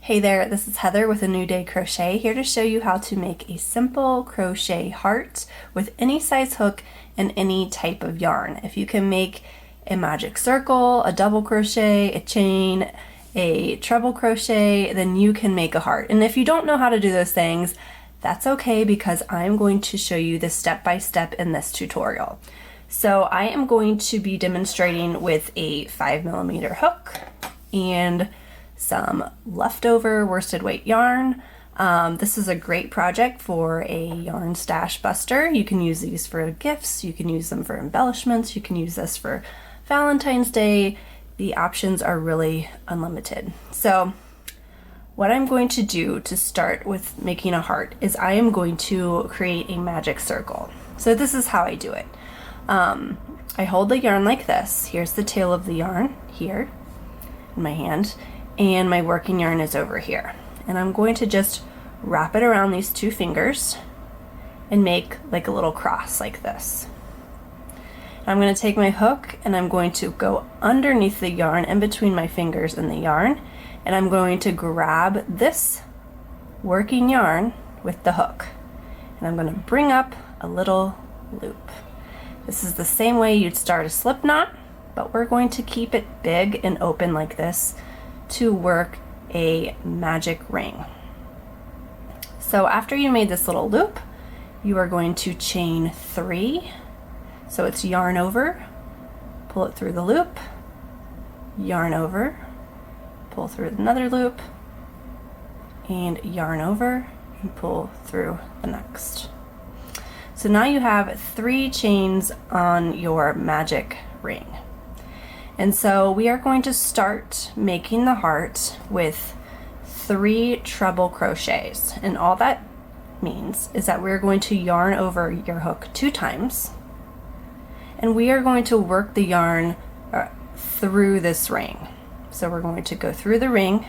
Hey there, this is Heather with A New Day Crochet, here to show you how to make a simple crochet heart with any size hook and any type of yarn. If you can make a magic circle, a double crochet, a chain, a treble crochet, then you can make a heart. And if you don't know how to do those things, that's okay, because I'm going to show you the step-by-step in this tutorial. So I am going to be demonstrating with a 5mm hook and some leftover worsted weight yarn. This is a great project for a yarn stash buster. You can use these for gifts, you can use them for embellishments, you can use this for Valentine's Day. The options are really unlimited. So what I'm going to do to start with making a heart is I am going to create a magic circle. So this is how I do it. I hold the yarn like this. Here's the tail of the yarn here in my hand, and my working yarn is over here. And I'm going to just wrap it around these two fingers and make like a little cross like this. I'm going to take my hook and I'm going to go underneath the yarn in between my fingers and the yarn, and I'm going to grab this working yarn with the hook, and I'm going to bring up a little loop. This is the same way you'd start a slip knot, but we're going to keep it big and open like this to work a magic ring. So after you made this little loop, you are going to chain 3. So it's yarn over, pull it through the loop, yarn over, pull through another loop, and yarn over and pull through the next. So now you have 3 chains on your magic ring. And so we are going to start making the heart with 3 treble crochets. And all that means is that we're going to yarn over your hook 2 times. And we are going to work the yarn through this ring. So we're going to go through the ring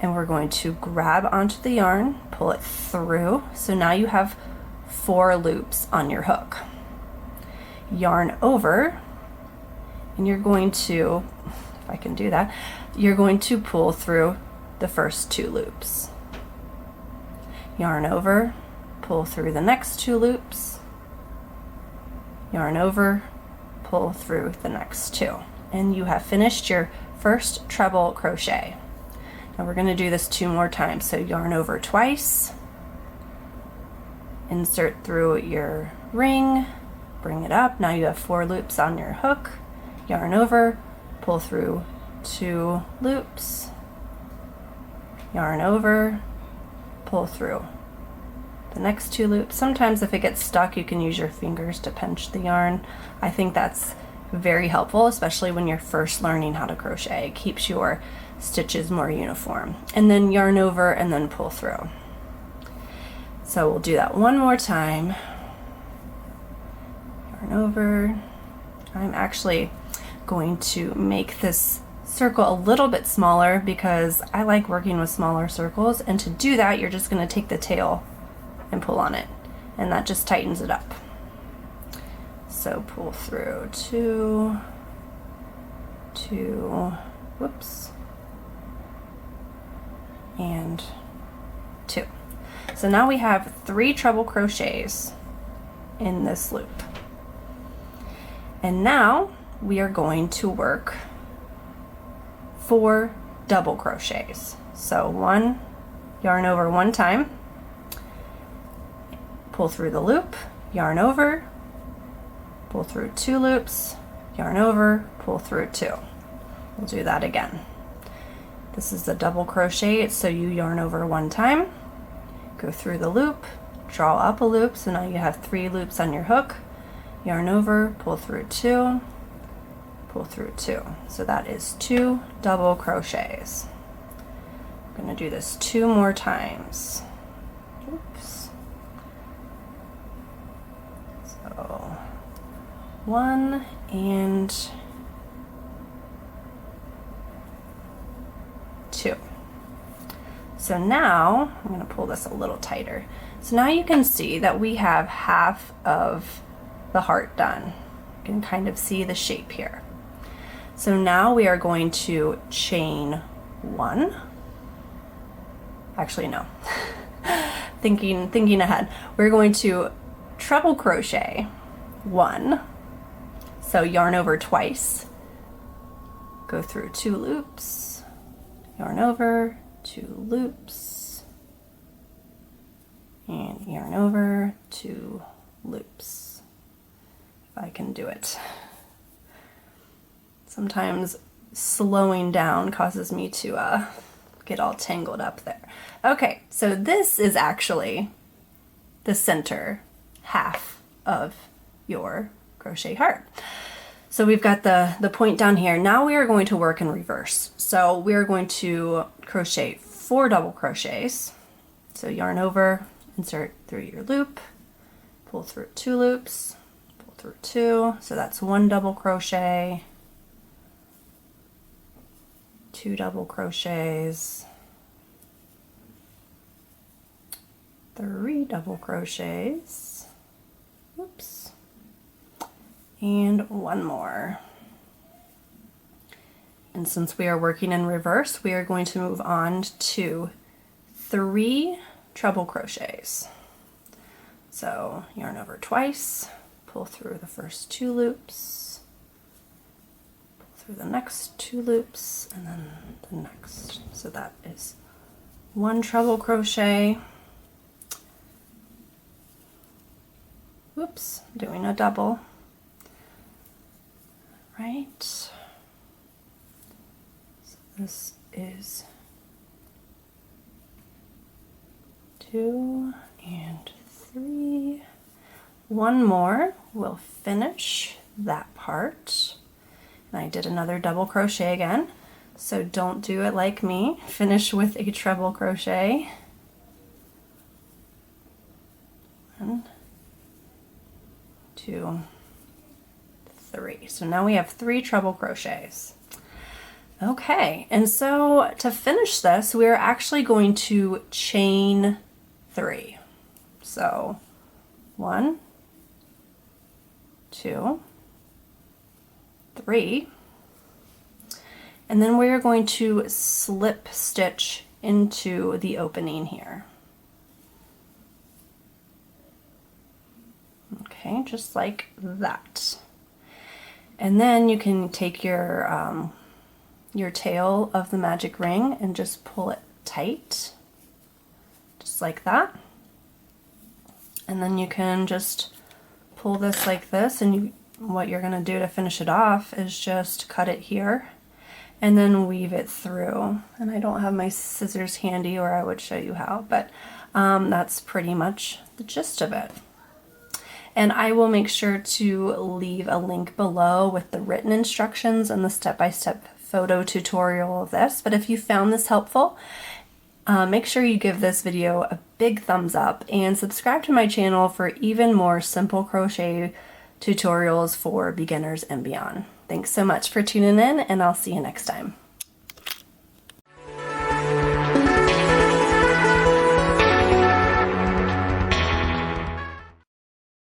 and we're going to grab onto the yarn, pull it through. So now you have 4 loops on your hook. Yarn over, and you're going to, if I can do that, you're going to pull through the first 2 loops. Yarn over, pull through the next 2 loops. Yarn over, pull through the next 2. And you have finished your first treble crochet. Now we're going to do this 2 more times. So yarn over twice, insert through your ring, bring it up. Now you have 4 loops on your hook. Yarn over, pull through 2 loops, yarn over, pull through the next 2 loops. Sometimes if it gets stuck, you can use your fingers to pinch the yarn. I think that's very helpful, especially when you're first learning how to crochet. It keeps your stitches more uniform. And then yarn over and then pull through. So we'll do that 1 more time. Yarn over. I'm actually going to make this circle a little bit smaller because I like working with smaller circles, and to do that you're just going to take the tail and pull on it, and that just tightens it up. So pull through 2, whoops, and 2. So now we have 3 treble crochets in this loop. And now we are going to work 4 double crochets. So 1, yarn over 1 time, pull through the loop, yarn over, pull through 2 loops, yarn over, pull through 2. We'll do that again. This is the double crochet, so you yarn over 1 time, go through the loop, draw up a loop, so now you have 3 loops on your hook, yarn over, pull through 2, pull through 2. So that is 2 double crochets. I'm going to do this 2 more times. Oops. So 1 and 2. So now I'm going to pull this a little tighter. So now you can see that we have half of the heart done. You can kind of see the shape here. So now we are going to chain 1, actually no, thinking ahead. We're going to treble crochet 1, so yarn over twice, go through 2 loops, yarn over, 2 loops, and yarn over, 2 loops. If I can do it. Sometimes slowing down causes me to get all tangled up there. Okay, so this is actually the center half of your crochet heart. So we've got the point down here. Now we are going to work in reverse. So we are going to crochet 4 double crochets. So yarn over, insert through your loop, pull through 2 loops, pull through 2. So that's 1 double crochet, 2 double crochets, 3 double crochets, oops, and 1 more. And since we are working in reverse, we are going to move on to 3 treble crochets. So yarn over twice, pull through the first 2 loops, pull through the next 2 loops, and then the next. So that is 1 treble crochet. Oops, doing a double. Right. So this is 2 and 3. 1 more will finish that part. And I did another double crochet again. So don't do it like me. Finish with a treble crochet. 1, 2, 3. So now we have 3 treble crochets. Okay, and so to finish this, we're actually going to chain 3. So 1, 2, 3, and then we're going to slip stitch into the opening here. Okay, just like that. And then you can take your tail of the magic ring and just pull it tight, just like that. And then you can just pull this like this, and what you're going to do to finish it off is just cut it here and then weave it through. And I don't have my scissors handy, or I would show you how, but that's pretty much the gist of it. And I will make sure to leave a link below with the written instructions and the step-by-step photo tutorial of this. But if you found this helpful, make sure you give this video a big thumbs up and subscribe to my channel for even more simple crochet tutorials for beginners and beyond. Thanks so much for tuning in, and I'll see you next time.